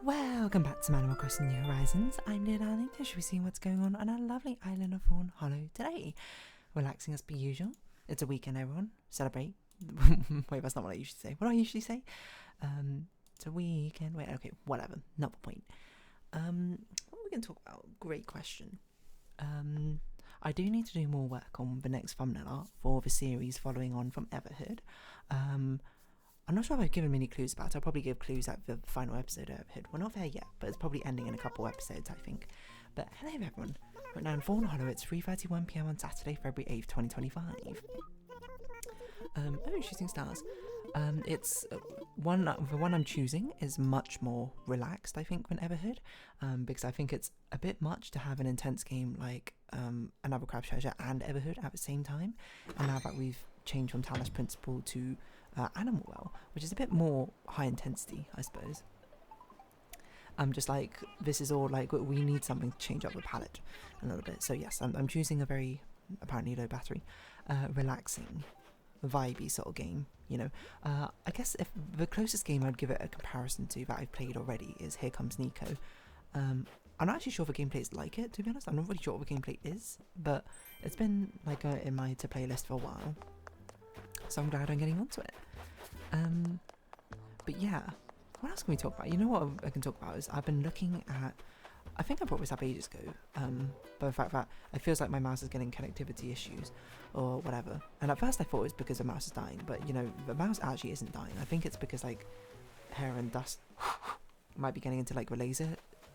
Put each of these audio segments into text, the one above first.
Welcome back to Animal Crossing New Horizons. I'm dear darling. Should we see what's going on our lovely island of Fawnhallow today? Relaxing as per usual. It's a weekend, everyone. Celebrate. Wait, that's not what I usually say. What do I usually say? It's a weekend. Wait, okay, whatever. Not the point. What are we going to talk about? Great question. I do need to do more work on the next thumbnail art for the series following on from Everhood. I'm not sure if I've given many clues about it. I'll probably give clues at the final episode of Everhood. We're not there yet, but it's probably ending in a couple episodes, I think. But hello everyone. Right now in Fawnhallow, it's 3:31 PM on Saturday, February 8th, 2025. Shooting stars. It's the one I'm choosing is much more relaxed, I think, than Everhood, because I think it's a bit much to have an intense game like Another Crab Treasure and Everhood at the same time. And now that we've changed from Talus Principle to Animal Well, which is a bit more high intensity, I suppose. Just like this is all like we need something to change up the palette a little bit. So yes, I'm choosing a very apparently low battery, relaxing, vibey sort of game. You know, I guess if the closest game I'd give it a comparison to that I've played already is Here Comes Nico. I'm not actually sure if the gameplay is like it, to be honest. I'm not really sure what the gameplay is, but it's been like in my to play list for a while, so I'm glad I'm getting onto it. But yeah, what else can we talk about? You know what I can talk about is I've been looking at, I think I brought this up ages ago, but the fact that it feels like my mouse is getting connectivity issues or whatever. And at first I thought it was because the mouse is dying, but you know, the mouse actually isn't dying. I think it's because like hair and dust might be getting into like the laser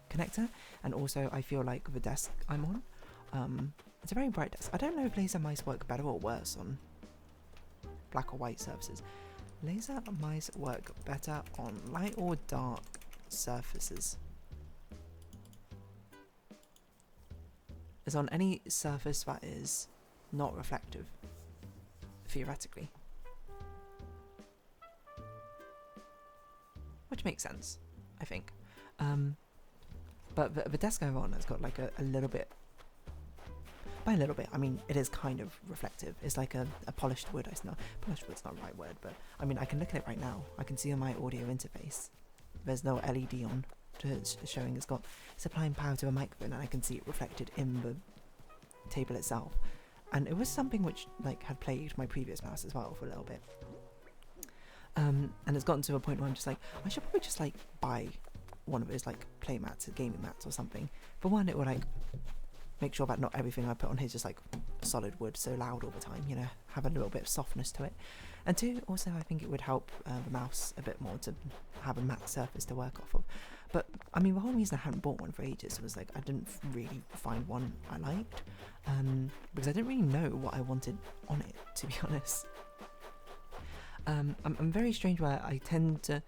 connector, and also I feel like the desk I'm on, it's a very bright desk. I don't know if laser mice work better or worse on black or white surfaces. Laser mice work better on light or dark surfaces. It's on any surface that is not reflective, theoretically. Which makes sense, I think. But the desk I'm on has got like a little bit, by a little bit, I mean, it is kind of reflective. It's like a polished wood. Polished wood's not the right word, but I mean, I can look at it right now. I can see on my audio interface, there's no LED on showing it's supplying power to a microphone, and I can see it reflected in the table itself. And it was something which like had plagued my previous mouse as well for a little bit. And it's gotten to a point where I'm just like, I should probably just like buy one of those like play mats, gaming mats or something. For one, it would like make sure that not everything I put on here is just like solid wood, so loud all the time, you know, have a little bit of softness to it. And two, also I think it would help the mouse a bit more to have a matte surface to work off of. But I mean, the whole reason I hadn't bought one for ages was like I didn't really find one I liked, because I didn't really know what I wanted on it, to be honest. I'm very strange where I tend to,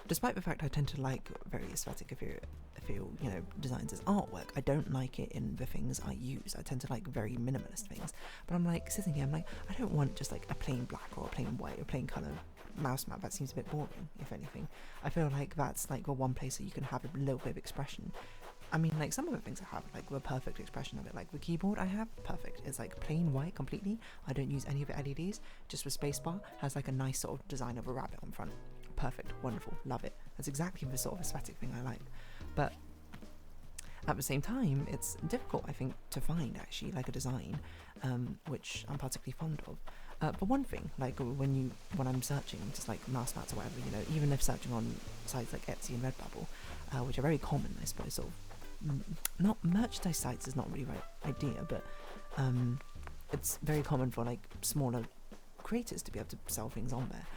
despite the fact I tend to like very aesthetic ethereal, you know, designs as artwork, I don't like it in the things I use. I tend to like very minimalist things. But I'm like sitting here, I'm like, I don't want just like a plain black or a plain white or plain colour mouse mat. That seems a bit boring, if anything. I feel like that's like the one place that you can have a little bit of expression. I mean, like some of the things I have, like the perfect expression of it, like the keyboard I have, perfect. It's like plain white completely. I don't use any of the LEDs, just the spacebar has like a nice sort of design of a rabbit on front. Perfect, wonderful, love it. That's exactly the sort of aesthetic thing I like. But at the same time, it's difficult, I think, to find actually like a design which I'm particularly fond of. But one thing, like when I'm searching just like mouse mats or whatever, you know, even if searching on sites like Etsy and Redbubble, which are very common, I suppose, sort of not merchandise sites is not really the right idea, but it's very common for like smaller creators to be able to sell things on there.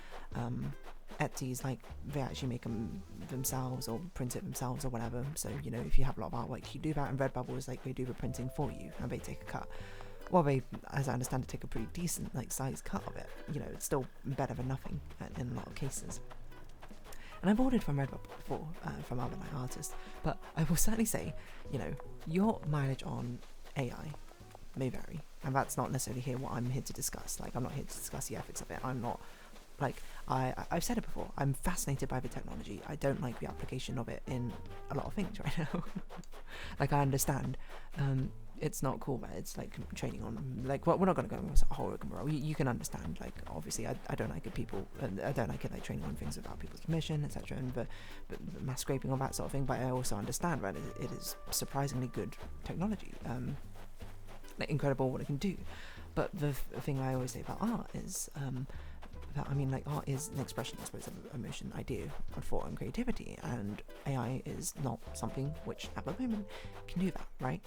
Etsy's like they actually make them themselves or print it themselves or whatever, so you know, if you have a lot of artwork you do that, and Redbubble is like they do the printing for you and they take a cut. Well, they, as I understand it, take a pretty decent like size cut of it. You know, it's still better than nothing in a lot of cases. And I've ordered from Redbubble before, from other like artists, but I will certainly say, you know, your mileage on AI may vary, and that's not necessarily what I'm here to discuss. Like, I'm not here to discuss the ethics of it. I'm not, like, I've said it before, I'm fascinated by the technology. I don't like the application of it in a lot of things right now. Like, I understand, it's not cool, but it's like training on, like, well, we're not going to go into a whole rigmarole. You can understand, like, obviously I don't like it people, I don't like it, like, training on things without people's permission, etc., and but mass scraping, all that sort of thing. But I also understand that it is surprisingly good technology, like, incredible what it can do. But the thing I always say about art is that, I mean, like, art is an expression, I suppose, of emotion, idea, and thought, and creativity, and AI is not something which at the moment can do that, right?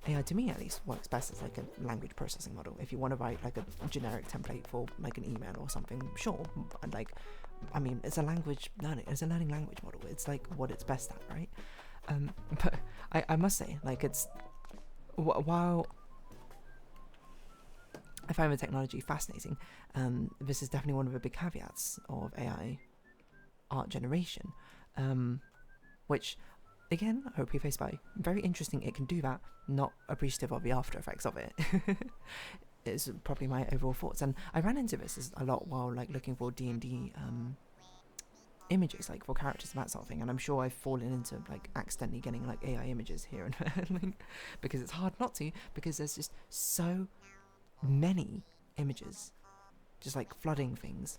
AI, to me at least, works best as like a language processing model. If you want to write like a generic template for like an email or something, sure. And like, I mean, it's a language learning, it's a learning language model. It's like what it's best at, right? But I must say, like, it's while I find the technology fascinating, this is definitely one of the big caveats of AI art generation, which, again, I hope you're faced by. Very interesting, it can do that, not appreciative of the after effects of it. Is probably my overall thoughts. And I ran into this a lot while like looking for D&D images, like for characters and that sort of thing, and I'm sure I've fallen into like accidentally getting like AI images here and there, like, because it's hard not to, because there's just so many images just like flooding things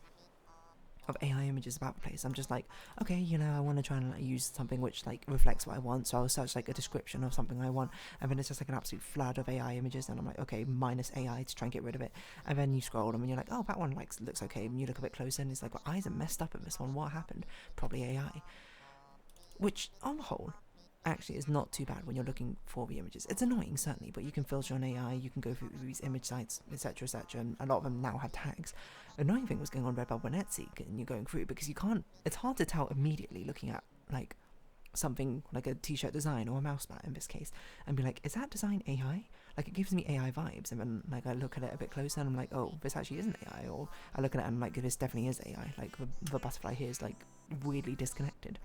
of AI images about the place. I'm just like, okay, you know, I want to try and like, use something which like reflects what I want, so I'll search like a description of something I want, and then it's just like an absolute flood of AI images, and I'm like, okay, minus AI to try and get rid of it. And then you scroll them and you're like, oh, that one like looks okay, and you look a bit closer and it's like, well, eyes are messed up in this one, what happened? Probably AI. Which on the whole actually is not too bad when you're looking for the images. It's annoying, certainly, but you can filter on AI, you can go through these image sites, etc., etc., and a lot of them now have tags. Annoying thing was going on Redbubble and Etsy, and you're going through, because you can't, it's hard to tell immediately looking at like something like a t-shirt design or a mouse mat in this case, and be like, is that design AI? Like, it gives me AI vibes, and then like I look at it a bit closer and I'm like, oh, this actually isn't AI, or I look at it and I'm like, this definitely is AI, like the butterfly here is like weirdly disconnected.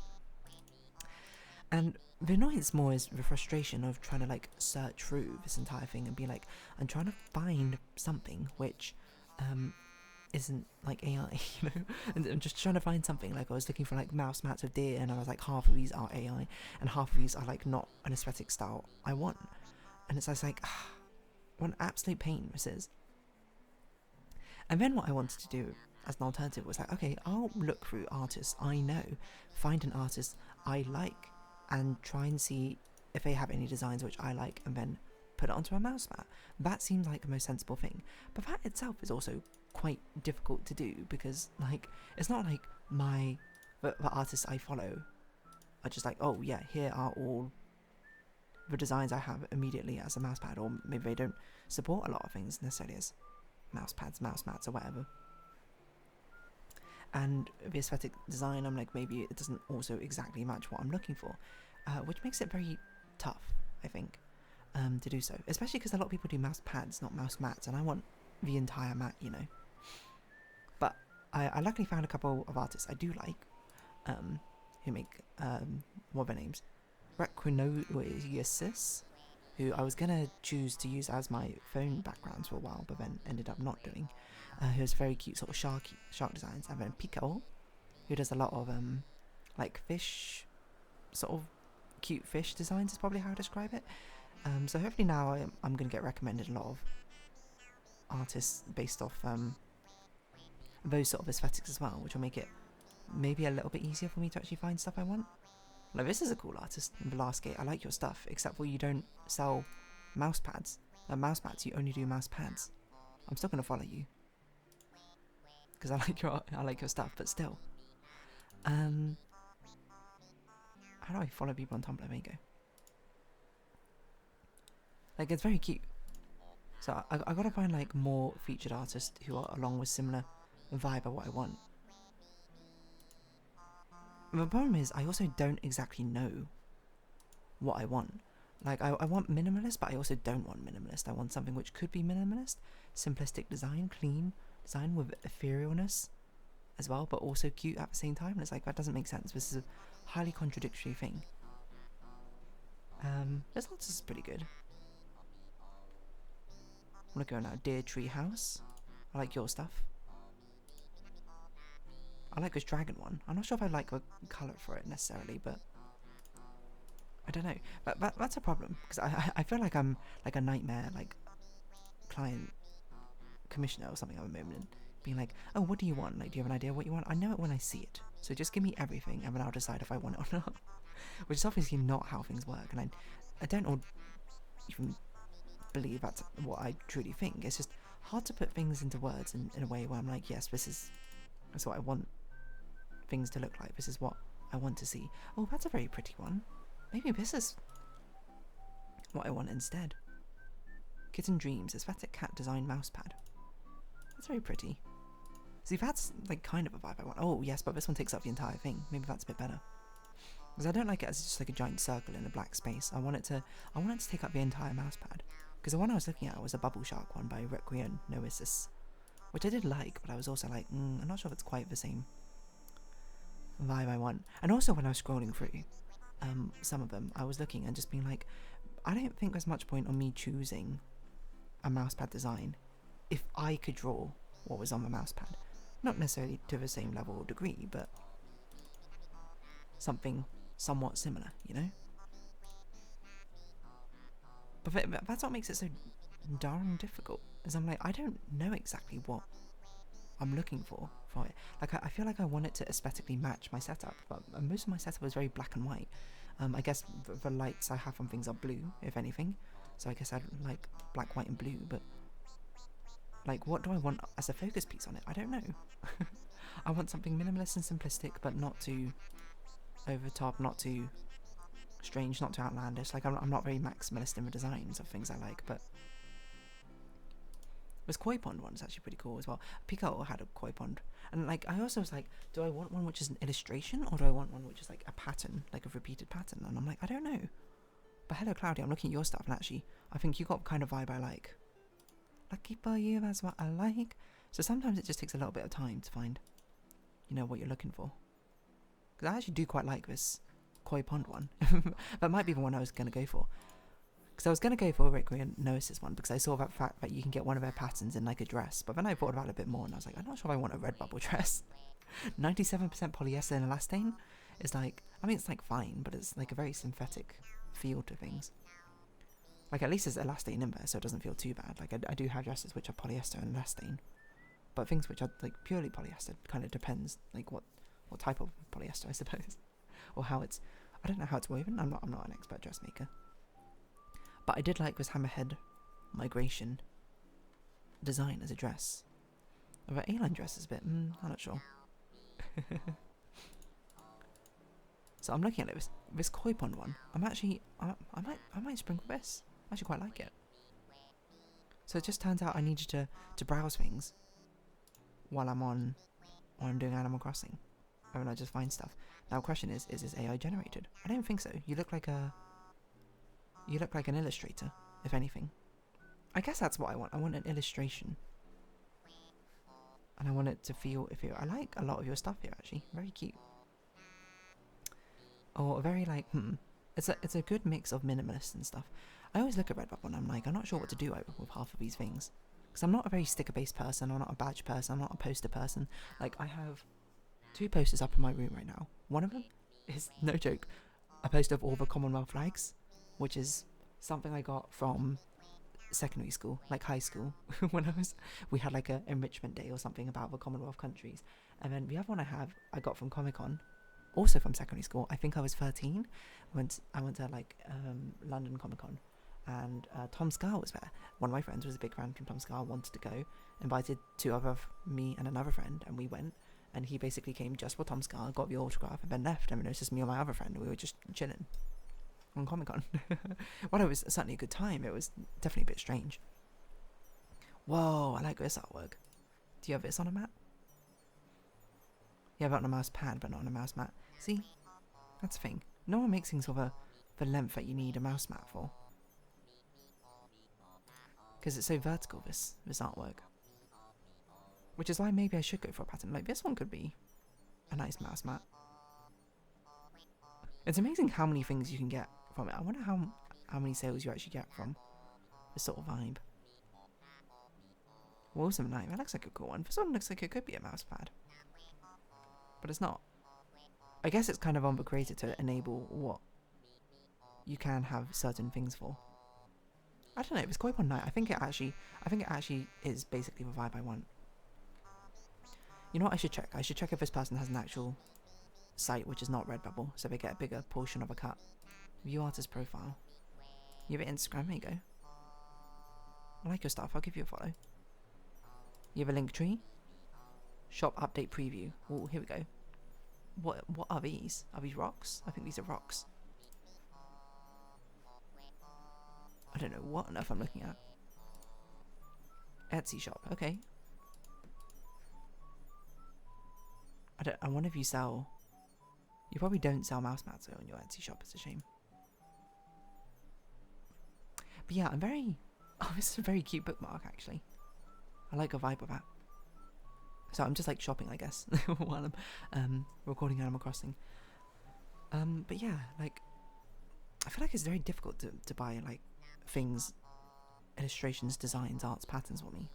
And the annoyance more is the frustration of trying to like search through this entire thing and be like, I'm trying to find something which isn't like AI, you know, and I'm just trying to find something. Like, I was looking for like mouse mats of deer, and I was like, half of these are AI and half of these are like not an aesthetic style I want. And it's like, what an absolute pain this is. And then what I wanted to do as an alternative was like, okay, I'll look through artists I know, find an artist I like, and try and see if they have any designs which I like, and then put it onto a mouse mat. That seems like the most sensible thing. But that itself is also quite difficult to do, because like, it's not like the artists I follow are just like, oh yeah, here are all the designs I have immediately as a mouse pad, or maybe they don't support a lot of things necessarily as mouse pads, mouse mats, or whatever. And the aesthetic design, I'm like, maybe it doesn't also exactly match what I'm looking for, which makes it very tough, I think, to do so, especially because a lot of people do mouse pads, not mouse mats, and I want the entire mat, you know. But I luckily found a couple of artists I do like, who make, what are their names? Requinoisis, who I was going to choose to use as my phone backgrounds for a while, but then ended up not doing, who has very cute sort of shark designs. And then Pico, who does a lot of like fish, sort of cute fish designs is probably how I describe it. So hopefully now I'm going to get recommended a lot of artists based off those sort of aesthetics as well, which will make it maybe a little bit easier for me to actually find stuff I want. Like, this is a cool artist, Velasquez, I like your stuff, except for you don't sell mouse pads. Mouse mats, you only do mouse pads. I'm still going to follow you, because I like your stuff, but still. How do I follow people on Tumblr? There you go. Like, it's very cute. So I gotta find like more featured artists who are along with similar vibe of what I want. The problem is, I also don't exactly know what I want. Like, I want minimalist, but I also don't want minimalist. I want something which could be minimalist, simplistic design, clean design with etherealness as well, but also cute at the same time. And it's like, that doesn't make sense. This is a highly contradictory thing. This artist is pretty good. I'm gonna go now. Dear Treehouse, I like your stuff. I like this dragon one. I'm not sure if I like the colour for it necessarily, but I don't know. But that's a problem, because I feel like I'm like a nightmare, like, client commissioner or something at the moment, being like, oh, what do you want? Like, do you have an idea what you want? I know it when I see it. So just give me everything, and then I'll decide if I want it or not. Which is obviously not how things work, and I don't even believe that's what I truly think. It's just hard to put things into words in a way where I'm like, yes, that's what I want things to look like. This is what I want to see. Oh, that's a very pretty one. Maybe this is what I want instead. Kitten Dreams, aesthetic cat design mousepad. That's very pretty. See, that's like kind of a vibe I want. Oh yes, but this one takes up the entire thing. Maybe that's a bit better. Because I don't like it as just like a giant circle in a black space. I want it to take up the entire mousepad. Because the one I was looking at was a bubble shark one by Requiem Noesis, which I did like, but I was also like, I'm not sure if it's quite the same vibe I want. And also when I was scrolling through some of them, I was looking and just being like, I don't think there's much point on me choosing a mousepad design if I could draw what was on the mousepad. Not necessarily to the same level or degree, but something somewhat similar, you know? But that's what makes it so darn difficult, is I'm like, I don't know exactly what I'm looking for it. Like, I feel like I want it to aesthetically match my setup, but most of my setup is very black and white. I guess the lights I have on things are blue, if anything, so I guess I'd like black, white and blue, but like, what do I want as a focus piece on it? I don't know. I want something minimalist and simplistic, but not too over the top, not too strange, not too outlandish. Like, I'm not very maximalist in the designs of things I like, but this koi pond one is actually pretty cool as well. Pico had a koi pond, and like, I also was like, do I want one which is an illustration, or do I want one which is like a pattern, like a repeated pattern? And I'm like, I don't know. But hello, Claudia, I'm looking at your stuff, and actually, I think you got kind of vibe I like. Lucky for you, that's what I like. So sometimes it just takes a little bit of time to find, you know, what you're looking for. Because I actually do quite like this koi pond one. That might be the one I was going to go for. Because I was going to go for Requiem Noesis one, because I saw that fact that you can get one of their patterns in like a dress. But then I thought about it a bit more, and I was like, I'm not sure if I want a red bubble dress. 97% polyester and elastane is like, I mean, it's like fine, but it's like a very synthetic feel to things. Like, at least there's elastane in there, so it doesn't feel too bad. Like, I do have dresses which are polyester and elastane, but things which are like purely polyester kind of depends, like what type of polyester, I suppose, or how it's. I don't know how it's woven. I'm not an expert dressmaker, but I did like this hammerhead migration design as a dress. The A-line dress is a bit. I'm not sure. So I'm looking at it. This koi pond one. I might spring for this. I actually quite like it. So it just turns out I need you to browse things while I'm doing Animal Crossing, and then I just find stuff. Now, the question is this AI generated? I don't think so. You look like an illustrator, if anything. I guess that's what I want. I want an illustration, and I want it to feel. I like a lot of your stuff here, actually. Very cute. Or very like, It's a good mix of minimalist and stuff. I always look at Redbubble and I'm like, I'm not sure what to do with half of these things. Because I'm not a very sticker-based person, I'm not a badge person, I'm not a poster person. Like, I have 2 posters up in my room right now. One of them is, no joke, a poster of all the Commonwealth flags, which is something I got from secondary school, like high school, when we had like a enrichment day or something about the Commonwealth countries. And then the other one I got from Comic-Con, also from secondary school. I think I was 13. I went to like London Comic-Con, and Tom Scar was there. One of my friends was a big fan from Tom Scar, wanted to go, invited 2 of me and another friend, and we went. And he basically came just for Tom Scar, got the autograph, and then left. I mean, it was just me and my other friend, and we were just chilling on Comic-Con. Well, it was certainly a good time. It was definitely a bit strange. Whoa, I like this artwork. Do you have this on a mat? Yeah, but on a mouse pad, but not on a mouse mat. See? That's the thing. No one makes things with the length that you need a mouse mat for. Because it's so vertical, this artwork. Which is why maybe I should go for a pattern. Like, this one could be a nice mouse mat. It's amazing how many things you can get from it. I wonder how many sales you actually get from this sort of vibe. Awesome Night. That looks like a cool one. This one looks like it could be a mouse pad. But it's not. I guess it's kind of on the creator to enable what you can have certain things for. I don't know, if it's Koi Pond Night, I think it actually is basically the vibe I want. You know what I should check? I should check if this person has an actual site which is not Redbubble, so they get a bigger portion of a cut. View artist profile. You have an Instagram, there you go. I like your stuff, I'll give you a follow. You have a link tree. Shop update preview. Oh, here we go. What are these? Are these rocks? I think these are rocks. I don't know what on earth I'm looking at. Etsy shop, okay. I wonder if you sell... You probably don't sell mouse mats on your Etsy shop, it's a shame. But yeah, I'm very... Oh, this is a very cute bookmark, actually. I like the vibe of that. So I'm just like shopping, I guess, while I'm recording Animal Crossing. But yeah, like, I feel like it's very difficult to buy, like, things, illustrations, designs, arts, patterns for me.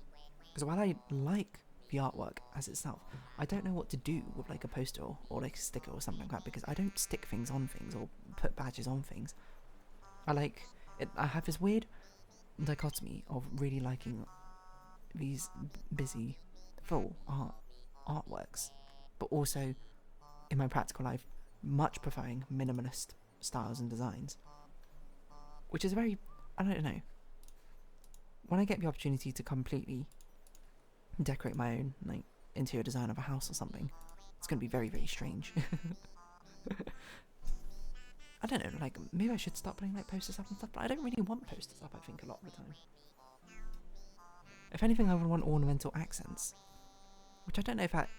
Because while I like the artwork as itself, I don't know what to do with, like, a poster or like a sticker or something like that, because I don't stick things on things or put badges on things. I have this weird dichotomy of really liking these busy, full artworks, but also in my practical life much preferring minimalist styles and designs, which is very, I don't know, when I get the opportunity to completely decorate my own, like, interior design of a house or something, it's going to be very, very strange. I don't know, like, maybe I should start putting, like, posters up and stuff, but I don't really want posters up, I think, a lot of the time. If anything, I would want ornamental accents, which I don't know if that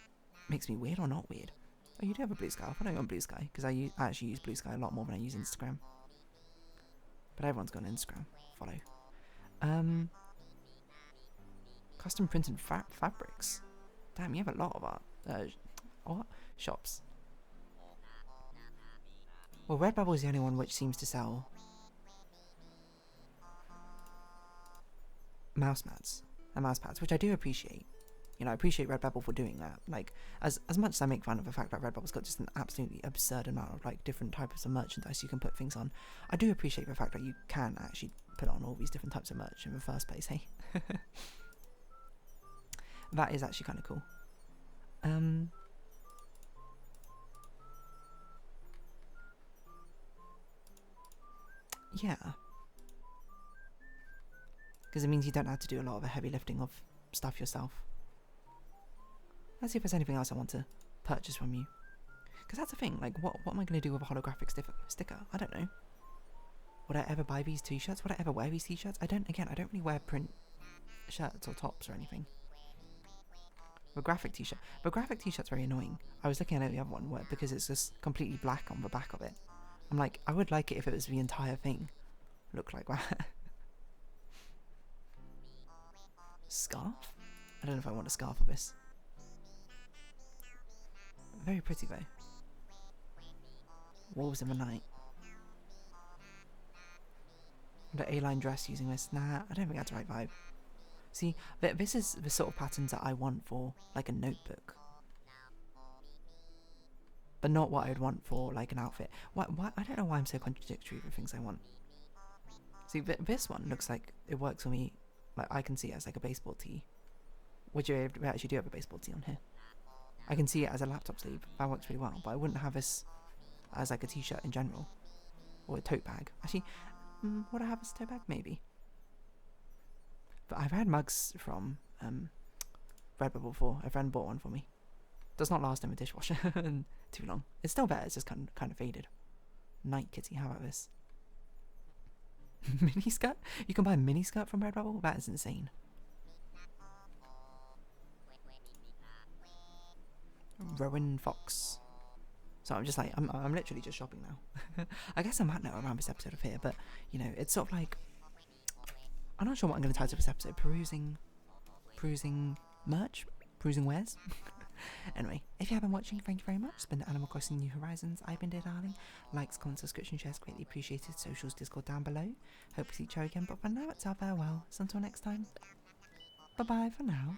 makes me weird or not weird. Oh, you do have a blue sky. I thought I got blue sky, because I actually use blue sky a lot more than I use Instagram. But everyone's got an Instagram. Follow. Custom printed fabrics. Damn, you have a lot of shops. Well, Redbubble is the only one which seems to sell mouse mats and mouse pads, which I do appreciate. You know, I appreciate Redbubble for doing that. Like, as much as I make fun of the fact that Redbubble's got just an absolutely absurd amount of, like, different types of merchandise you can put things on, I do appreciate the fact that you can actually put on all these different types of merch in the first place, hey? That is actually kind of cool. Yeah. Because it means you don't have to do a lot of the heavy lifting of stuff yourself. Let's see if there's anything else I want to purchase from you. Because that's the thing, like, what am I going to do with a holographic sticker? I don't know. Would I ever buy these t-shirts? Would I ever wear these t-shirts? I don't really wear print shirts or tops or anything. The graphic t-shirt. The graphic t-shirt's very annoying. I was looking at the other one where, because it's just completely black on the back of it. I'm like, I would like it if it was the entire thing looked like that. Scarf? I don't know if I want a scarf for this. Very pretty though. Wolves in the night. The A-line dress using this. Nah, I don't think that's the right vibe. See, this is the sort of patterns that I want for, like, a notebook. But not what I'd want for, like, an outfit. Why, I don't know why I'm so contradictory with things I want. See, this one looks like it works for me. Like, I can see it as, like, a baseball tee. Which we actually do have a baseball tee on here. I can see it as a laptop sleeve. That works really well. But I wouldn't have this as, like, a t-shirt in general. Or a tote bag. Actually, would I have this tote bag? Maybe. But I've had mugs from Redbubble before. A friend bought one for me. Does not last in the dishwasher too long. It's still there, it's just kind of faded. Night Kitty, how about this? Mini skirt? You can buy a mini skirt from Redbubble? That is insane. Rowan Fox. So I'm just like, I'm literally just shopping now. I guess I might know around this episode of here, but, you know, it's sort of like, I'm not sure what I'm going to title this episode. Perusing merch? Perusing wares? Anyway, if you have been watching, thank you very much. It's been Animal Crossing New Horizons. I've been Dear Darling. Likes, comments, subscription, shares, greatly appreciated. Socials, Discord down below. Hope to see you again, but for now, it's our farewell. So until next time, bye-bye for now.